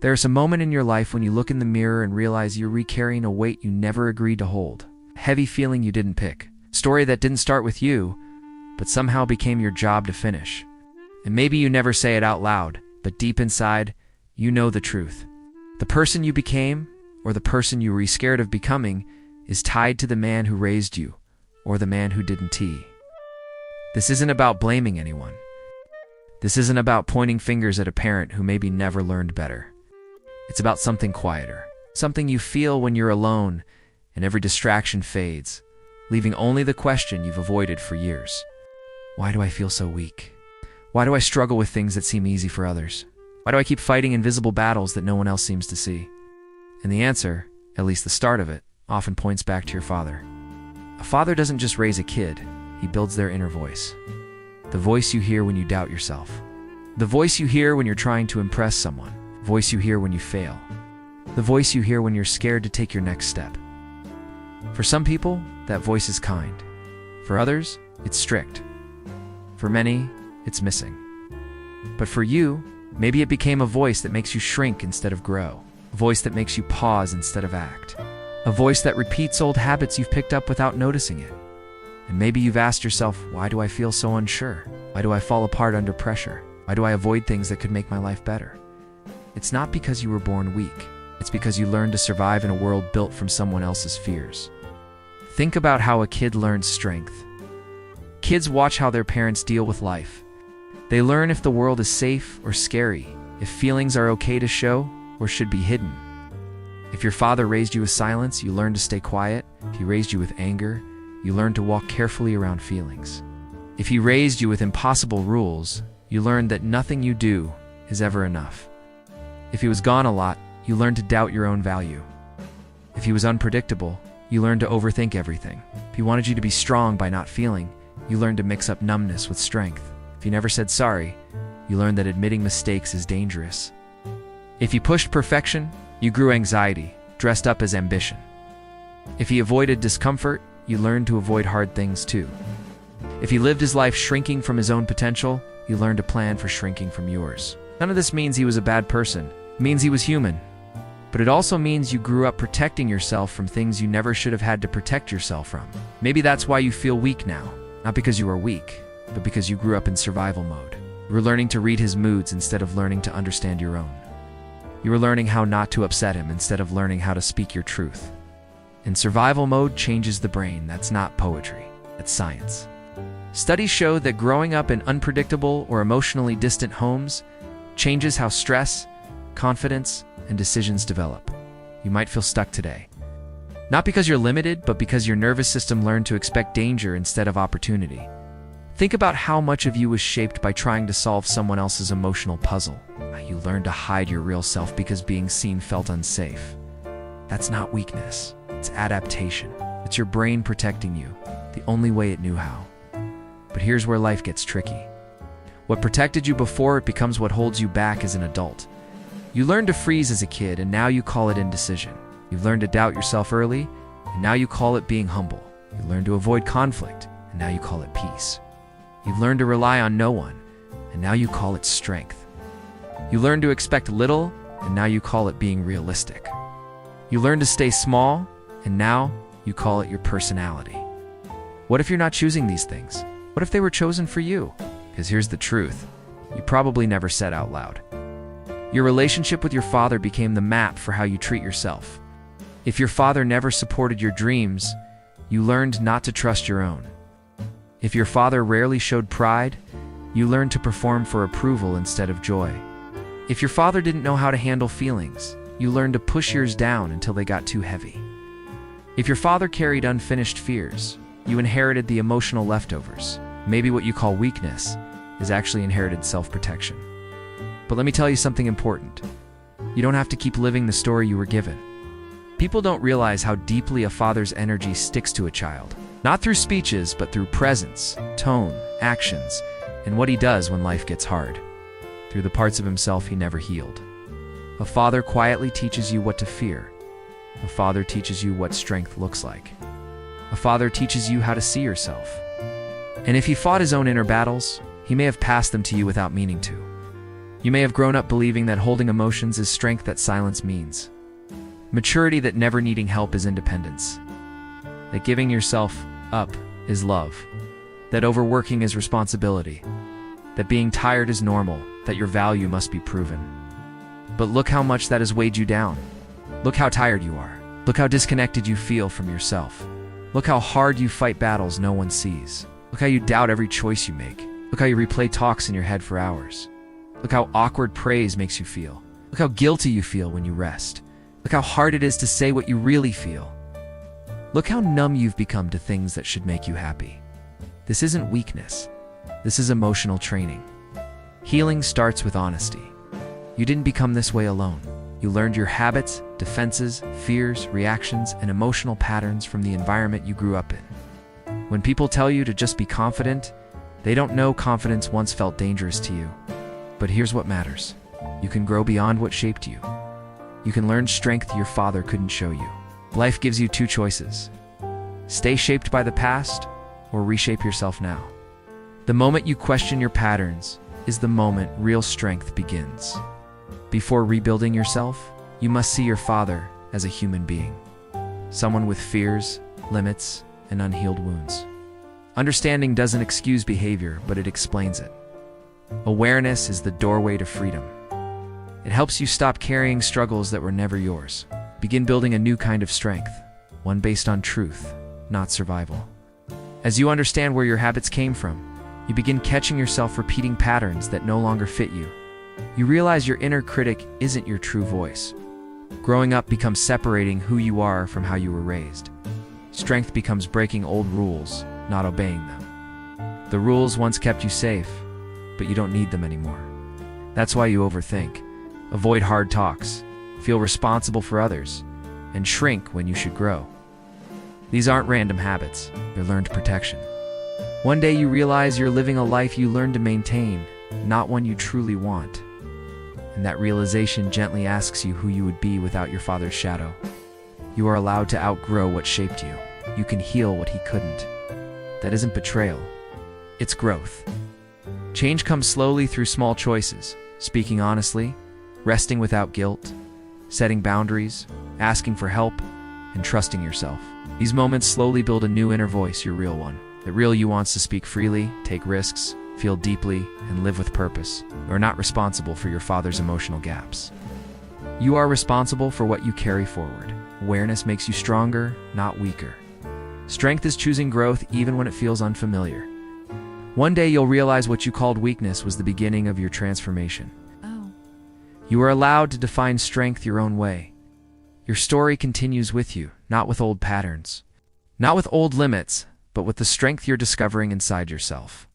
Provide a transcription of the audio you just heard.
There's a moment in your life when you look in the mirror and realize you're recarrying a weight you never agreed to hold. A heavy feeling you didn't pick. A story that didn't start with you, but somehow became your job to finish. And maybe you never say it out loud, but deep inside, you know the truth. The person you became, or the person you were scared of becoming, is tied to the man who raised you, or the man who didn't. This isn't about blaming anyone. This isn't about pointing fingers at a parent who maybe never learned better. It's about something quieter, something you feel when you're alone and every distraction fades, leaving only the question you've avoided for years. Why do I feel so weak? Why do I struggle with things that seem easy for others? Why do I keep fighting invisible battles that no one else seems to see? And the answer, at least the start of it, often points back to your father. A father doesn't just raise a kid, he builds their inner voice. The voice you hear when you doubt yourself. The voice you hear when you're trying to impress someone. The voice you hear when you fail. The voice you hear when you're scared to take your next step. For some people, that voice is kind. For others, it's strict. For many, it's missing. But for you, maybe it became a voice that makes you shrink instead of grow. A voice that makes you pause instead of act. A voice that repeats old habits you've picked up without noticing it. And maybe you've asked yourself, why do I feel so unsure? Why do I fall apart under pressure? Why do I avoid things that could make my life better? It's not because you were born weak. It's because you learned to survive in a world built from someone else's fears. Think about how a kid learns strength. Kids watch how their parents deal with life. They learn if the world is safe or scary, if feelings are okay to show or should be hidden. If your father raised you with silence, you learn to stay quiet. If he raised you with anger, you learn to walk carefully around feelings. If he raised you with impossible rules, you learn that nothing you do is ever enough. If he was gone a lot, you learn to doubt your own value. If he was unpredictable, you learn to overthink everything. If he wanted you to be strong by not feeling, you learn to mix up numbness with strength. If he never said sorry, you learn that admitting mistakes is dangerous. If he pushed perfection, you grew anxiety, dressed up as ambition. If he avoided discomfort, you learned to avoid hard things too. If he lived his life shrinking from his own potential, you learned to plan for shrinking from yours. None of this means he was a bad person. It means he was human. But it also means you grew up protecting yourself from things you never should have had to protect yourself from. Maybe that's why you feel weak now. Not because you are weak, but because you grew up in survival mode. You were learning to read his moods instead of learning to understand your own. You were learning how not to upset him instead of learning how to speak your truth. And survival mode changes the brain. That's not poetry. That's science. Studies show that growing up in unpredictable or emotionally distant homes changes how stress, confidence, and decisions develop. You might feel stuck today. Not because you're limited, but because your nervous system learned to expect danger instead of opportunity. Think about how much of you was shaped by trying to solve someone else's emotional puzzle. You learned to hide your real self because being seen felt unsafe. That's not weakness. It's adaptation. It's your brain protecting you, the only way it knew how. But here's where life gets tricky. What protected you before, it becomes what holds you back as an adult. You learned to freeze as a kid, and now you call it indecision. You've learned to doubt yourself early, and now you call it being humble. You learned to avoid conflict, and now you call it peace. You've learned to rely on no one, and now you call it strength. You learned to expect little, and now you call it being realistic. You learned to stay small, and now you call it your personality. What if you're not choosing these things? What if they were chosen for you? Because here's the truth. You probably never said out loud. Your relationship with your father became the map for how you treat yourself. If your father never supported your dreams, you learned not to trust your own. If your father rarely showed pride, you learned to perform for approval instead of joy. If your father didn't know how to handle feelings, you learned to push yours down until they got too heavy. If your father carried unfinished fears, you inherited the emotional leftovers. Maybe what you call weakness is actually inherited self-protection. But let me tell you something important. You don't have to keep living the story you were given. People don't realize how deeply a father's energy sticks to a child. Not through speeches, but through presence, tone, actions, and what he does when life gets hard. Through the parts of himself he never healed. A father quietly teaches you what to fear. A father teaches you what strength looks like. A father teaches you how to see yourself. And if he fought his own inner battles, he may have passed them to you without meaning to. You may have grown up believing that holding emotions is strength that silence means. Maturity that never needing help is independence. That giving yourself up is love. That overworking is responsibility. That being tired is normal. That your value must be proven. But look how much that has weighed you down. Look how tired you are. Look how disconnected you feel from yourself. Look how hard you fight battles no one sees. Look how you doubt every choice you make. Look how you replay talks in your head for hours. Look how awkward praise makes you feel. Look how guilty you feel when you rest. Look how hard it is to say what you really feel. Look how numb you've become to things that should make you happy. This isn't weakness. This is emotional training. Healing starts with honesty. You didn't become this way alone. You learned your habits, defenses, fears, reactions, and emotional patterns from the environment you grew up in. When people tell you to just be confident, they don't know confidence once felt dangerous to you. But here's what matters. You can grow beyond what shaped you. You can learn strength your father couldn't show you. Life gives you two choices. Stay shaped by the past, or reshape yourself now. The moment you question your patterns is the moment real strength begins. Before rebuilding yourself, you must see your father as a human being. Someone with fears, limits, and unhealed wounds. Understanding doesn't excuse behavior, but it explains it. Awareness is the doorway to freedom. It helps you stop carrying struggles that were never yours. Begin building a new kind of strength, one based on truth, not survival. As you understand where your habits came from, you begin catching yourself repeating patterns that no longer fit you. You realize your inner critic isn't your true voice. Growing up becomes separating who you are from how you were raised. Strength becomes breaking old rules, not obeying them. The rules once kept you safe, but you don't need them anymore. That's why you overthink, avoid hard talks, feel responsible for others, and shrink when you should grow. These aren't random habits, they're learned protection. One day you realize you're living a life you learned to maintain, not one you truly want. And that realization gently asks you who you would be without your father's shadow. You are allowed to outgrow what shaped you. You can heal what he couldn't. That isn't betrayal, it's growth. Change comes slowly through small choices, speaking honestly, resting without guilt, setting boundaries, asking for help, and trusting yourself. These moments slowly build a new inner voice, your real one. The real you wants to speak freely, take risks, feel deeply, and live with purpose. You are not responsible for your father's emotional gaps. You are responsible for what you carry forward. Awareness makes you stronger, not weaker. Strength is choosing growth even when it feels unfamiliar. One day you'll realize what you called weakness was the beginning of your transformation. You are allowed to define strength your own way. Your story continues with you, not with old patterns, not with old limits, but with the strength you're discovering inside yourself.